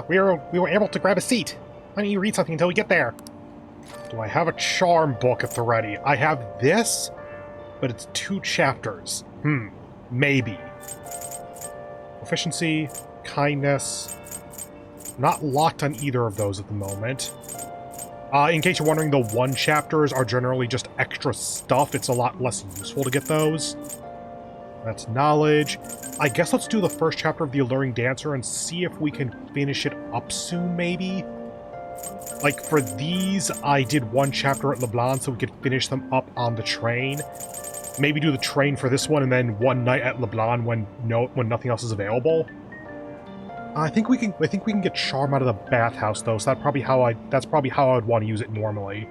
We were able to grab a seat. Why don't you read something until we get there? Do I have a charm book at the ready? I have this, but it's 2 chapters. Maybe. Proficiency, kindness. Not locked on either of those at the moment. In case you're wondering, the 1 chapters are generally just extra stuff. It's a lot less useful to get those. That's knowledge. I guess let's do the first chapter of The Alluring Dancer and see if we can finish it up soon, maybe? Like, for these, I did 1 chapter at LeBlanc so we could finish them up on the train. Maybe do the train for this one and then one night at LeBlanc when nothing else is available. I think we can get Charm out of the bathhouse though, so that's probably how I would want to use it normally.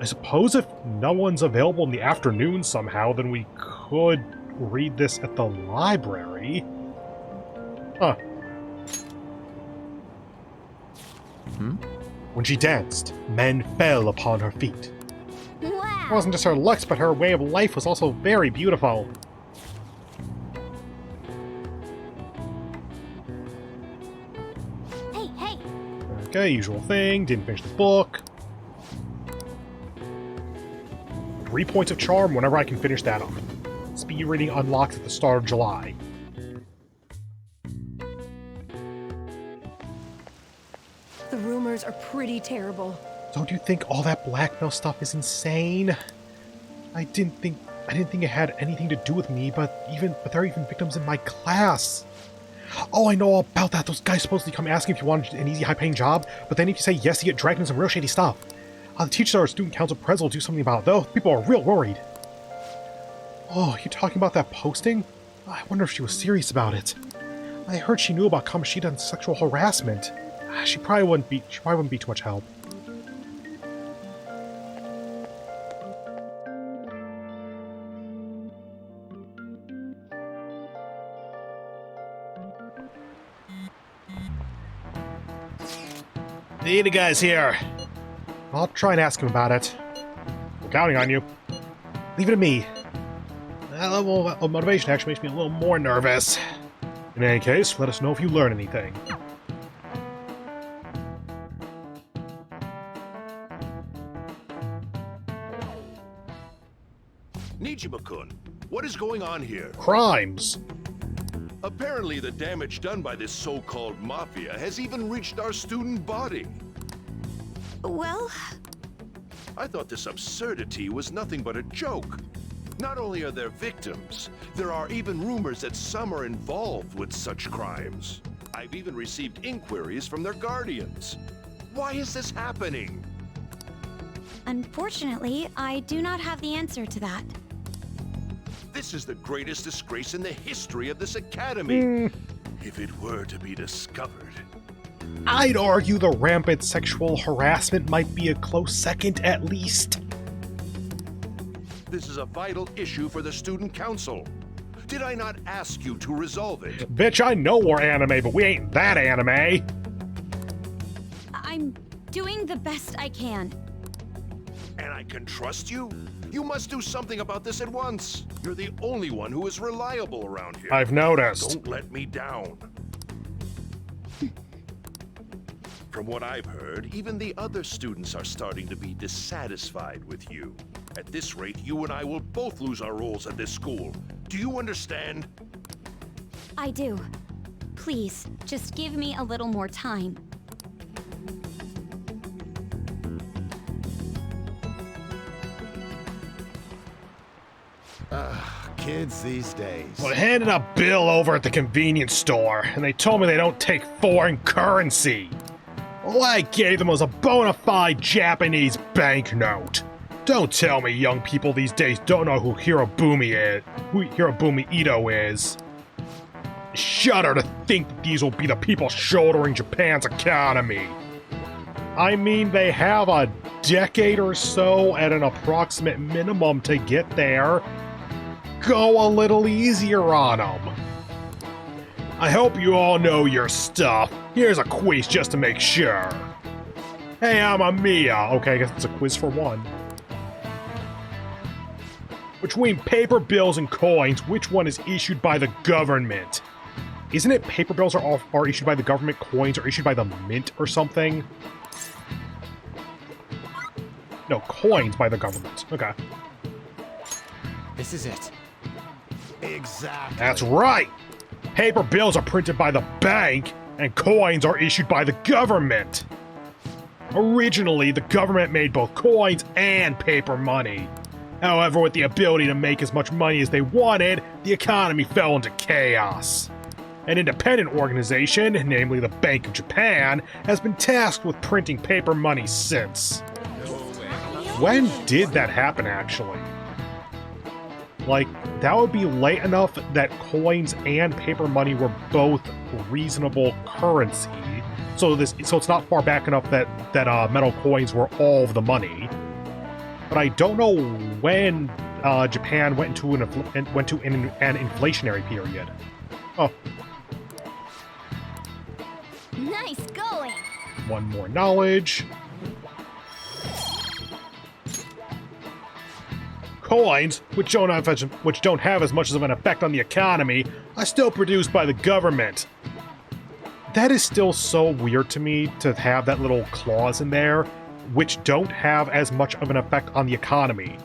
I suppose if no one's available in the afternoon somehow, then we could read this at the library. Huh. When she danced, men fell upon her feet. Wow. It wasn't just her looks, but her way of life was also very beautiful. Hey! Okay, usual thing. Didn't finish the book. 3 points of charm whenever I can finish that up. Speed reading unlocks at the start of July. The rumors are pretty terrible. Don't you think all that blackmail stuff is insane? I didn't think it had anything to do with me, but there are even victims in my class. Oh, I know all about that. Those guys supposedly come asking if you want an easy, high-paying job, but then if you say yes, you get dragged into some real shady stuff. The teacher or student council president will do something about it, though. People are real worried. Oh, you talking about that posting? I wonder if she was serious about it. I heard she knew about Kamoshida and sexual harassment. She probably wouldn't be too much help. The guy's here. I'll try and ask him about it. I'm counting on you. Leave it to me. That level of motivation actually makes me a little more nervous. In any case, let us know if you learn anything. Nijima-kun, what is going on here? Crimes. Apparently the damage done by this so-called mafia has even reached our student body. Well, I thought this absurdity was nothing but a joke. Not only are there victims, there are even rumors that some are involved with such crimes. I've even received inquiries from their guardians. Why is this happening? unfortunately, I do not have the answer to that. This is the greatest disgrace in the history of this academy. If it were to be discovered. I'd argue the rampant sexual harassment might be a close second at least. This is a vital issue for the student council. Did I not ask you to resolve it? Bitch, I know we're anime, but we ain't that anime. I'm doing the best I can. And I can trust you? You must do something about this at once. You're the only one who is reliable around here. I've noticed. Don't let me down. From what I've heard, even the other students are starting to be dissatisfied with you. At this rate, you and I will both lose our roles at this school. Do you understand? I do. Please, just give me a little more time. Kids these days. I handed a bill over at the convenience store, and they told me they don't take foreign currency. All I gave them was a bona fide Japanese banknote. Don't tell me young people these days don't know who Hirobumi Ito is. I shudder to think that these will be the people shouldering Japan's economy. I mean, they have a decade or so at an approximate minimum to get there. Go a little easier on them. I hope you all know your stuff. Here's a quiz just to make sure. Hey, I'm Amiya. Okay, I guess it's a quiz for one. Between paper bills and coins, which one is issued by the government? Isn't it paper bills are issued by the government, coins are issued by the mint or something? No, coins by the government. Okay. This is it. Exactly. That's right! Paper bills are printed by the bank, and coins are issued by the government. Originally, the government made both coins and paper money. However, with the ability to make as much money as they wanted, the economy fell into chaos. An independent organization, namely the Bank of Japan, has been tasked with printing paper money since. When did that happen, actually? Like, that would be late enough that coins and paper money were both reasonable currency. So it's not far back enough that metal coins were all of the money. But I don't know when Japan went into an inflationary period. Oh. Nice going. One more knowledge. Coins, which don't have as much of an effect on the economy, are still produced by the government. That is still so weird to me to have that little clause in there, which don't have as much of an effect on the economy.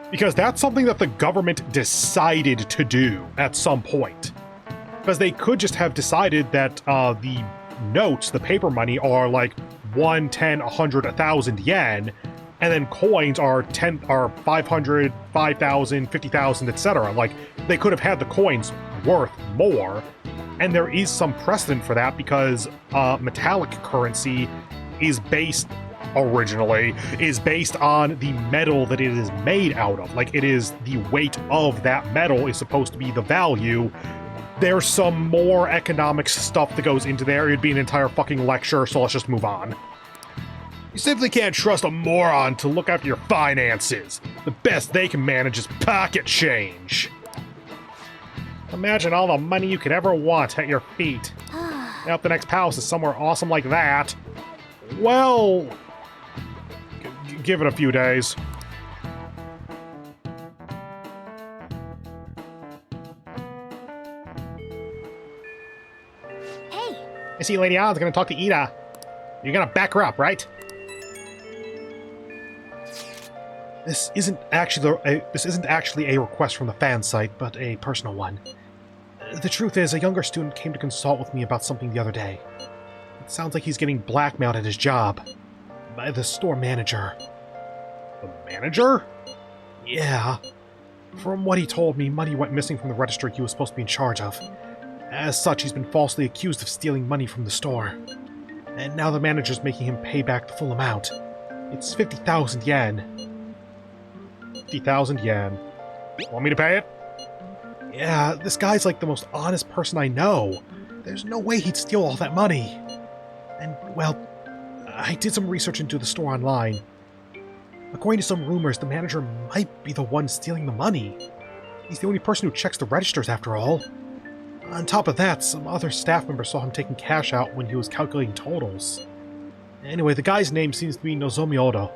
Because that's something that the government decided to do at some point. Because they could just have decided that the notes, the paper money, are like 1, 10, 100, 1,000 yen, and then coins are 500, 5,000, 50,000, etc. Like, they could have had the coins worth more, and there is some precedent for that because metallic currency is based on the metal that it is made out of. Like, it is the weight of that metal is supposed to be the value. There's some more economic stuff that goes into there. It'd be an entire fucking lecture, so let's just move on. You simply can't trust a moron to look after your finances. The best they can manage is pocket change. Imagine all the money you could ever want at your feet. Now if the next palace is somewhere awesome like that, well, give it a few days. Hey, I see Lady Ann's gonna talk to Ida. You're gonna back her up, right? This isn't actually a request from the fan site, but a personal one. The truth is, a younger student came to consult with me about something the other day. It sounds like he's getting blackmailed at his job. By the store manager. The manager? Yeah. From what he told me, money went missing from the register he was supposed to be in charge of. As such, he's been falsely accused of stealing money from the store. And now the manager's making him pay back the full amount. It's 50,000 yen. 50,000 yen. Want me to pay it? Yeah, this guy's like the most honest person I know. There's no way he'd steal all that money. And, well, I did some research into the store online. According to some rumors, the manager might be the one stealing the money. He's the only person who checks the registers, after all. On top of that, some other staff members saw him taking cash out when he was calculating totals. Anyway, the guy's name seems to be Nozomi Odo.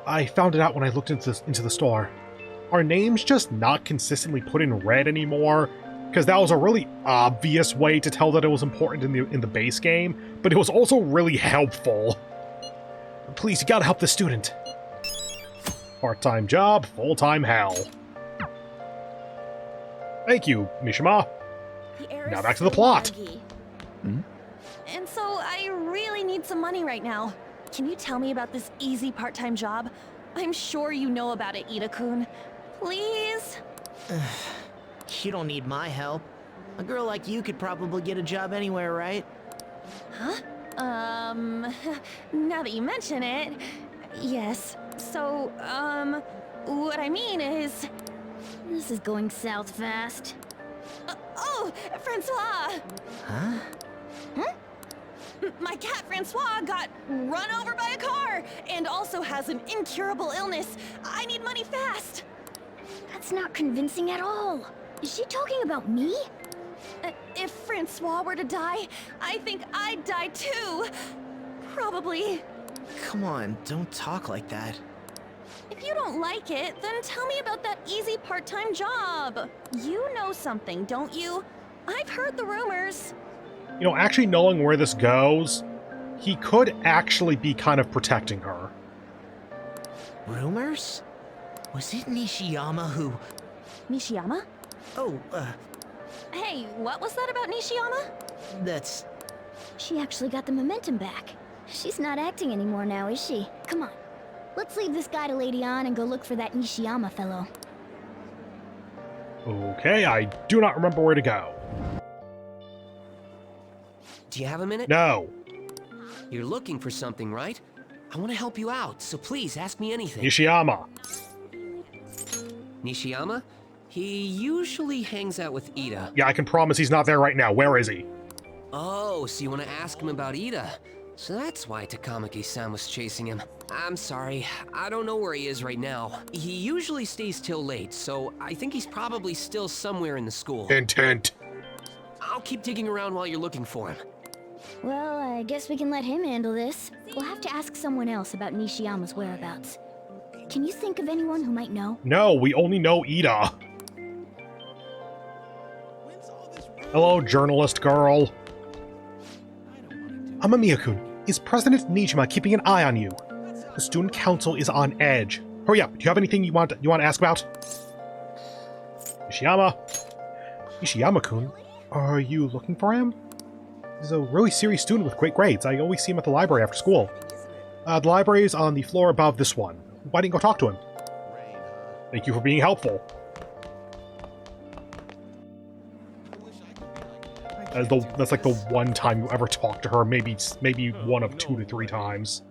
I found it out when I looked into the store. Are names just not consistently put in red anymore? Because that was a really obvious way to tell that it was important in the base game, but it was also really helpful. Please, you gotta help the student. Part-time job, full-time hell. Thank you, Mishima. Now back to the plot. And so I really need some money right now. Can you tell me about this easy part-time job? I'm sure you know about it, Ida-kun. Please? You don't need my help. A girl like you could probably get a job anywhere, right? Huh? Now that you mention it, yes. So, what I mean is... this is going south fast. Oh, Francois! Huh? My cat Francois got run over by a car and also has an incurable illness. I need money fast. That's not convincing at all. Is she talking about me? If Francois were to die, I think I'd die too. Probably. Come on, don't talk like that. If you don't like it, then tell me about that easy part-time job. You know something, don't you? I've heard the rumors. You know, actually knowing where this goes, he could actually be kind of protecting her. Rumors? Was it Nishiyama who... Nishiyama? Oh, Hey, what was that about Nishiyama? that's... She actually got the momentum back. She's not acting anymore now, is she? Come on. Let's leave this guy to Lady On and go look for that Nishiyama fellow. Okay, I do not remember where to go. Do you have a minute? No. You're looking for something, right? I want to help you out, so please ask me anything. Nishiyama. Nishiyama? He usually hangs out with Ida. Yeah, I can promise he's not there right now. Where is he? Oh, so you want to ask him about Ida? So that's why Takamaki-san was chasing him. I'm sorry, I don't know where he is right now. He usually stays till late, so I think he's probably still somewhere in the school. Intent. I'll keep digging around while you're looking for him. Well, I guess we can let him handle this. We'll have to ask someone else about Nishiyama's whereabouts. Can you think of anyone who might know? No, we only know Ida. Hello, journalist girl. Amamiya-kun, is President Nijima keeping an eye on you? The student council is on edge. Hurry up, do you have anything you want to ask about? Nishiyama-kun, are you looking for him? He's a really serious student with great grades. I always see him at the library after school. The library is on the floor above this one. Why didn't you go talk to him? Thank you for being helpful. That's like the one time you ever talk to her, maybe one of 2 to 3 times.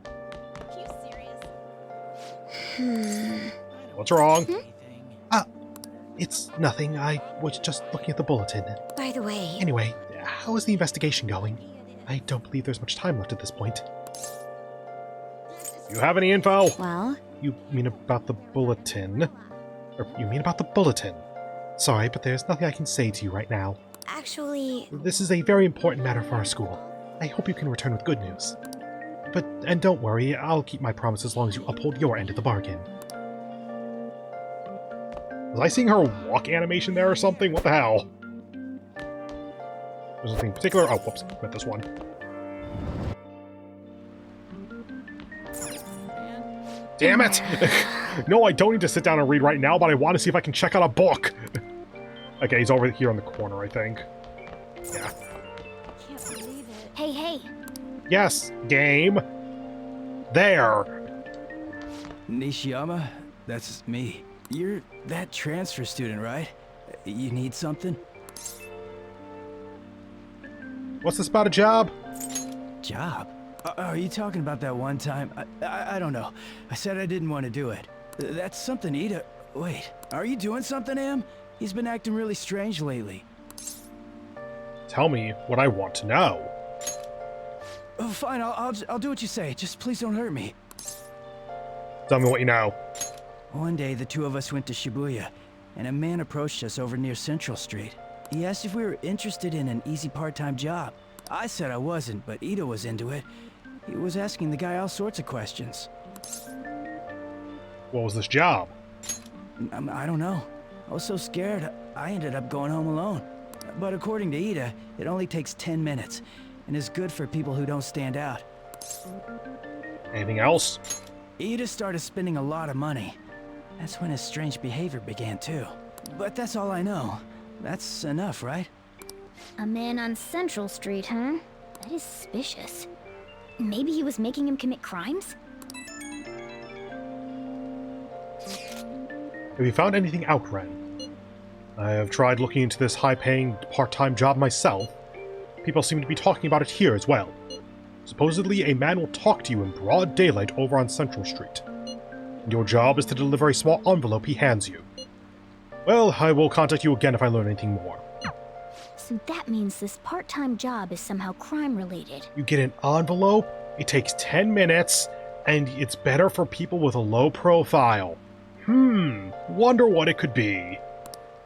Are you serious? What's wrong? It's nothing. I was just looking at the bulletin. By the way, Anyway, how is the investigation going? I don't believe there's much time left at this point. You have any info? well, You mean about the bulletin? Or you mean about the bulletin? Sorry, but there's nothing I can say to you right now. actually, This is a very important matter for our school. I hope you can return with good news. And don't worry, I'll keep my promise as long as you uphold your end of the bargain. Was I seeing her walk animation there or something? What the hell? There's nothing in particular. Oh, whoops, meant this one. Damn it! No, I don't need to sit down and read right now, but I want to see if I can check out a book. Okay, he's over here in the corner, I think. Yeah. Can't believe it. hey, Yes, game. There. Nishiyama, that's me. You're that transfer student, right? You need something? What's this about a job? Job? Are you talking about that one time? I don't know. I said I didn't want to do it. That's something Ida... Wait, are you doing something, Am? He's been acting really strange lately. Tell me what I want to know. Oh, fine, I'll do what you say. Just please don't hurt me. Tell me what you know. One day, the two of us went to Shibuya, and a man approached us over near Central Street. He asked if we were interested in an easy part-time job. I said I wasn't, but Ida was into it. He was asking the guy all sorts of questions. What was this job? I don't know. I was so scared, I ended up going home alone. But according to Ida, it only takes 10 minutes, and is good for people who don't stand out. Anything else? Ida started spending a lot of money. That's when his strange behavior began too. But that's all I know. That's enough, right? a man on Central Street, huh? That is suspicious. Maybe he was making him commit crimes? Have you found anything out, Ren? I have tried looking into this high-paying part-time job myself. People seem to be talking about it here as well. Supposedly, a man will talk to you in broad daylight over on Central Street. And your job is to deliver a small envelope he hands you. Well, I will contact you again if I learn anything more. So that means this part-time job is somehow crime-related. You get an envelope, it takes 10 minutes, and it's better for people with a low profile. Wonder what it could be.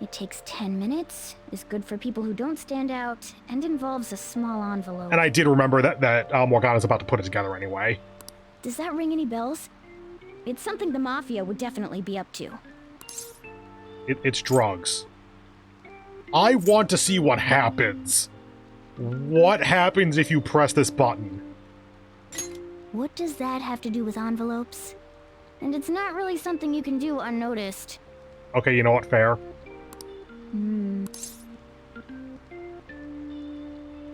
It takes 10 minutes, is good for people who don't stand out, and involves a small envelope. And I did remember that Morgana's about to put it together anyway. Does that ring any bells? It's something the Mafia would definitely be up to. It's drugs. I want to see what happens. What happens if you press this button? What does that have to do with envelopes? And it's not really something you can do unnoticed. Okay, you know what? Fair.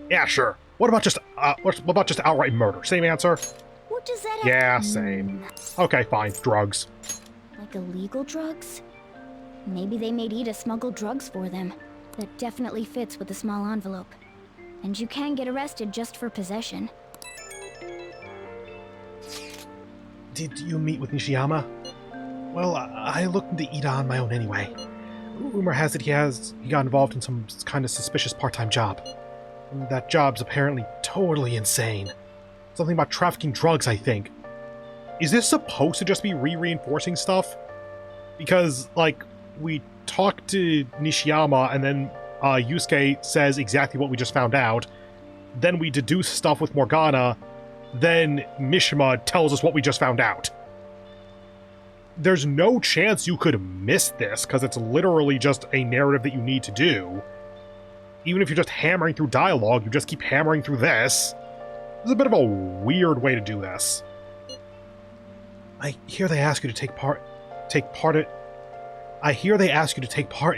Yeah, sure. What about just outright murder? Same answer? What does that have? Yeah, same. Okay, fine. Drugs. Like illegal drugs? Maybe they made Ida smuggle drugs for them. That definitely fits with the small envelope. And you can get arrested just for possession. Did you meet with Nishiyama? Well, I looked into Ida on my own anyway. Rumor has it he got involved in some kind of suspicious part-time job. And that job's apparently totally insane. Something about trafficking drugs, I think. Is this supposed to just be reinforcing stuff? Because, like, we talked to Nishiyama, and then Yusuke says exactly what we just found out. Then we deduce stuff with Morgana. Then Mishima tells us what we just found out. There's no chance you could miss this, because it's literally just a narrative that you need to do. Even if you're just hammering through dialogue, you just keep hammering through this. This is a bit of a weird way to do this. I hear they ask you to take part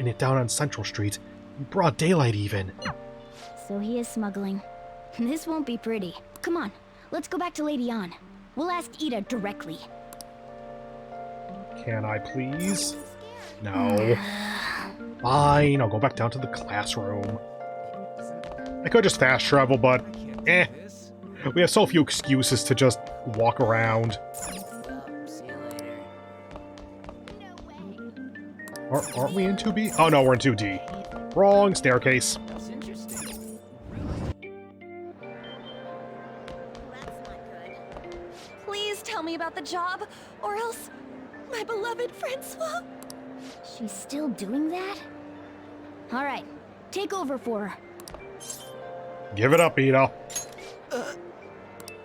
in it down on Central Street. In broad daylight, even. So he is smuggling. This won't be pretty. Come on, let's go back to Lady Ann. We'll ask Ida directly. Can I please? No. Fine, I'll go back down to the classroom. I could just fast travel, but eh. We have so few excuses to just walk around. Aren't we in 2B? Oh no, we're in 2D. Wrong staircase. That's interesting. Please tell me about the job, or else my beloved Francois. She's still doing that? Alright, take over for her. Give it up, Ida.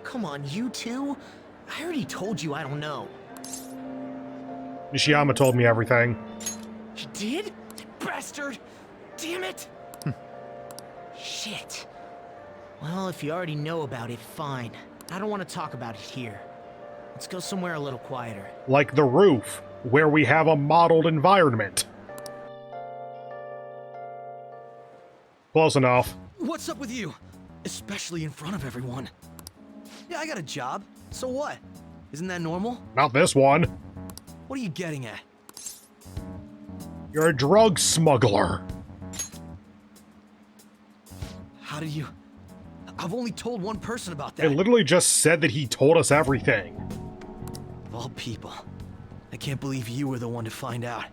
Come on, you two? I already told you I don't know. Nishiyama told me everything. You did? Bastard! Damn it! Shit. Well, if you already know about it, fine. I don't want to talk about it here. Let's go somewhere a little quieter. Like the roof, where we have a modeled environment. Close enough. What's up with you? Especially in front of everyone. Yeah, I got a job. So what? Isn't that normal? Not this one. What are you getting at? You're a drug smuggler. How did you... I've only told one person about I that. literally just said that he told us everything. Of all people. I can't believe you were the one to find out.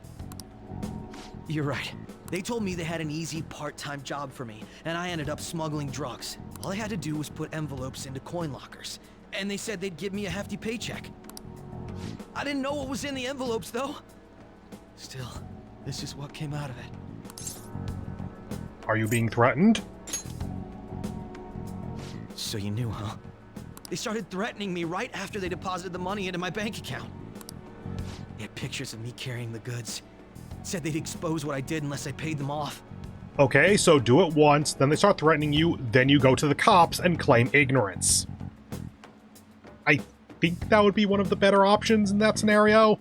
You're right. They told me they had an easy part-time job for me, and I ended up smuggling drugs. All I had to do was put envelopes into coin lockers, and they said they'd give me a hefty paycheck. I didn't know what was in the envelopes, though. Still, this is what came out of it. Are you being threatened? So you knew, huh? They started threatening me right after they deposited the money into my bank account. They had pictures of me carrying the goods. Said they'd expose what I did unless I paid them off. Okay, so do it once, then they start threatening you, then you go to the cops and claim ignorance. I think that would be one of the better options in that scenario.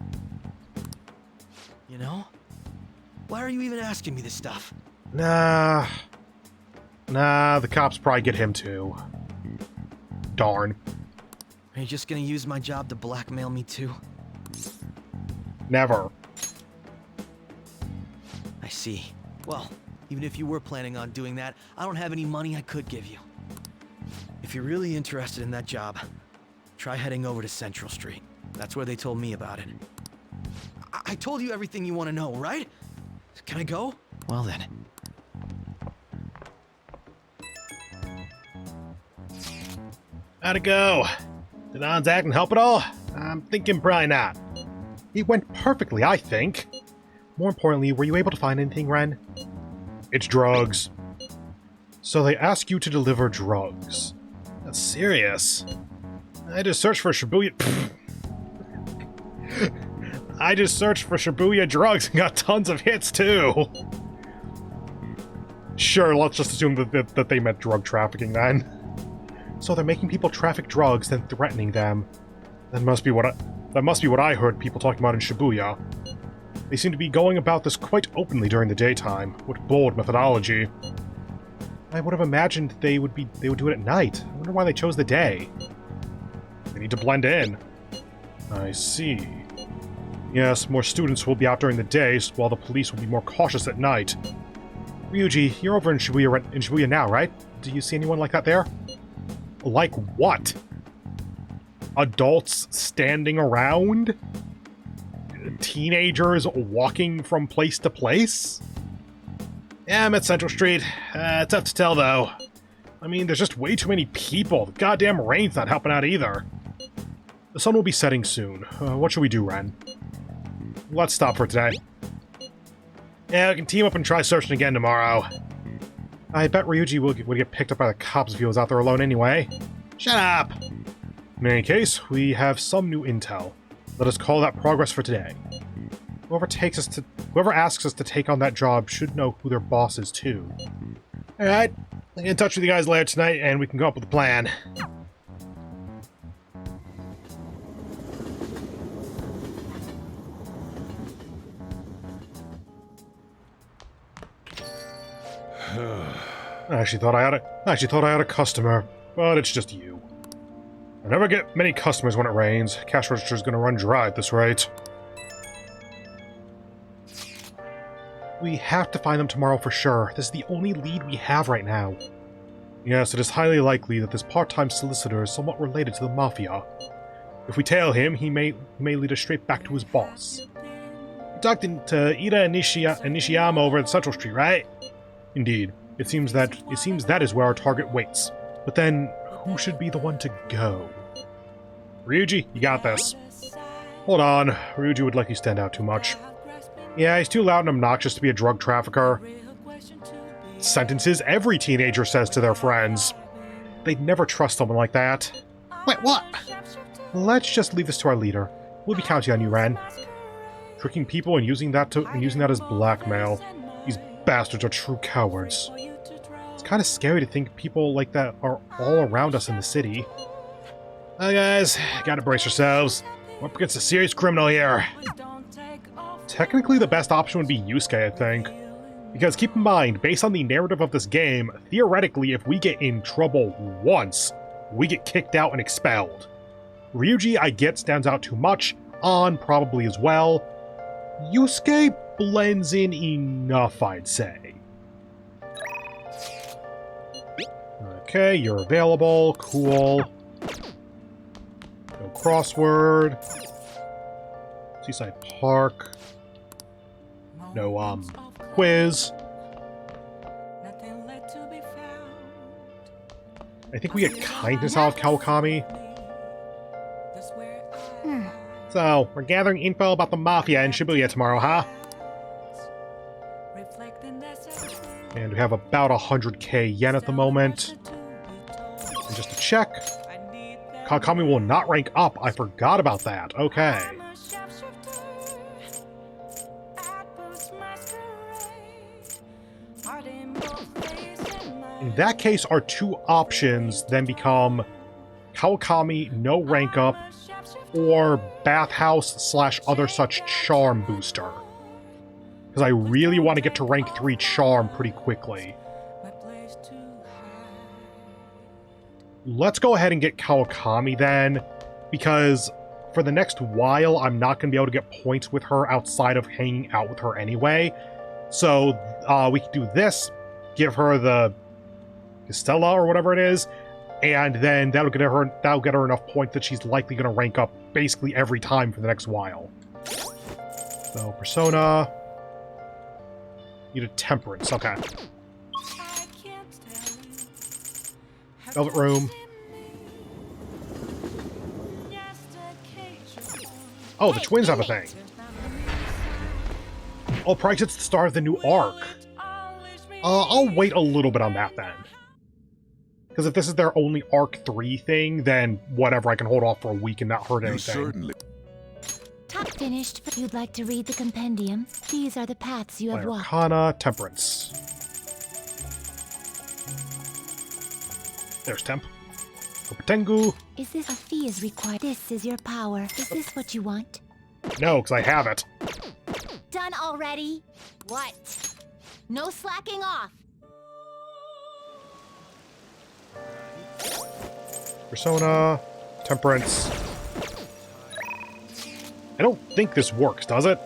You know? Why are you even asking me this stuff? Nah, the cops probably get him too. Darn. Are you just gonna use my job to blackmail me too? Never. I see. Well, even if you were planning on doing that, I don't have any money I could give you. If you're really interested in that job, try heading over to Central Street. That's where they told me about it. I told you everything you want to know, right? Can I go? Well then. How'd it go? Did Ann's acting help at all? I'm thinking probably not. It went perfectly, I think. More importantly, were you able to find anything, Ren? It's drugs. So they ask you to deliver drugs. That's serious. I just searched for Shibuya... I just searched for Shibuya drugs and got tons of hits, too. Sure, let's just assume that they meant drug trafficking then. So they're making people traffic drugs, then threatening them. That must be what I heard people talking about in Shibuya. They seem to be going about this quite openly during the daytime. What bold methodology. I would have imagined they would do it at night. I wonder why they chose the day. They need to blend in. I see. Yes, more students will be out during the day, while the police will be more cautious at night. Ryuji, you're over in Shibuya now, right? Do you see anyone like that there? Like what? Adults standing around? Teenagers walking from place to place? Yeah, I'm at Central Street. Tough to tell, though. I mean, there's just way too many people. The goddamn rain's not helping out either. The sun will be setting soon. What should we do, Ren? Let's stop for today. Yeah, we can team up and try searching again tomorrow. I bet Ryuji would get picked up by the cops if he was out there alone anyway. Shut up! In any case, we have some new intel. Let us call that progress for today. Whoever asks us to take on that job should know who their boss is too. Alright, I'll get in touch with you guys later tonight and we can come up with a plan. I actually thought I had a customer, but it's just you. I never get many customers when it rains. Cash register's gonna run dry at this rate. We have to find them tomorrow for sure. This is the only lead we have right now. Yes, it is highly likely that this part-time solicitor is somewhat related to the Mafia. If we tail him, he may lead us straight back to his boss. We talked to Ida and Nishiyama over at Central Street, right? Indeed. It seems that is where our target waits. But then, who should be the one to go? Ryuji, you got this. Hold on, Ryuji would let you stand out too much. Yeah, he's too loud and obnoxious to be a drug trafficker. Sentences every teenager says to their friends. They'd never trust someone like that. Wait, what? Let's just leave this to our leader. We'll be counting on you, Ren. Tricking people and using that as blackmail. These bastards are true cowards. It's kind of scary to think people like that are all around us in the city. Well, guys, gotta brace yourselves. We're up against a serious criminal here. Technically, the best option would be Yusuke, I think. Because keep in mind, based on the narrative of this game, theoretically, if we get in trouble once, we get kicked out and expelled. Ryuji, I get, stands out too much. An probably as well. Yusuke blends in enough, I'd say. Okay, you're available. Cool. No crossword. Seaside Park. No, quiz. I think we get kindness out of Kawakami. So, we're gathering info about the Mafia in Shibuya tomorrow, huh? And we have about 100k yen at the moment. And just to check, Kawakami will not rank up. I forgot about that. Okay. In that case, our two options then become Kawakami, no rank up, or Bathhouse / other such charm booster. Because I really want to get to rank 3 charm pretty quickly. Let's go ahead and get Kawakami then, because for the next while, I'm not going to be able to get points with her outside of hanging out with her anyway. So we can do this, give her the Stella or whatever it is, and then that'll get her enough points that she's likely going to rank up basically every time for the next while. So Persona, need a Temperance. Okay. Velvet Room. Oh, the twins have a thing. Oh, Price, it's the start of the new arc. I'll wait a little bit on that then. Because if this is their only Arc 3 thing, then whatever, I can hold off for a week and not hurt anything. Certainly. Top finished, but you'd like to read the compendium. These are the paths you have walked. Arcana, Temperance. There's Temp. Tengu. Is this a fee is required? This is your power. Is this what you want? No, because I have it. Done already? What? No slacking off. Persona. Temperance. I don't think this works, does it?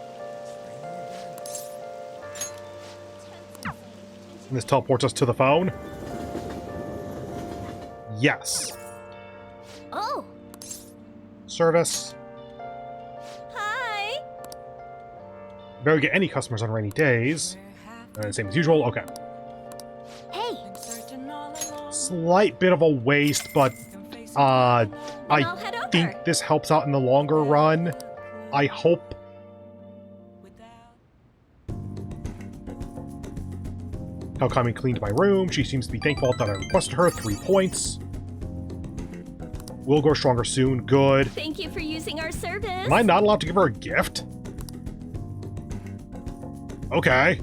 And this teleports us to the phone? Yes. Oh! Service. Hi! Barely get any customers on rainy days. Same as usual, okay. Hey! Slight bit of a waste, but I'll I head over. think this helps out in the longer run. I hope. Helkami cleaned my room. She seems to be thankful that I requested her. 3 points. Will grow stronger soon. Good. Thank you for using our service. Am I not allowed to give her a gift? Okay.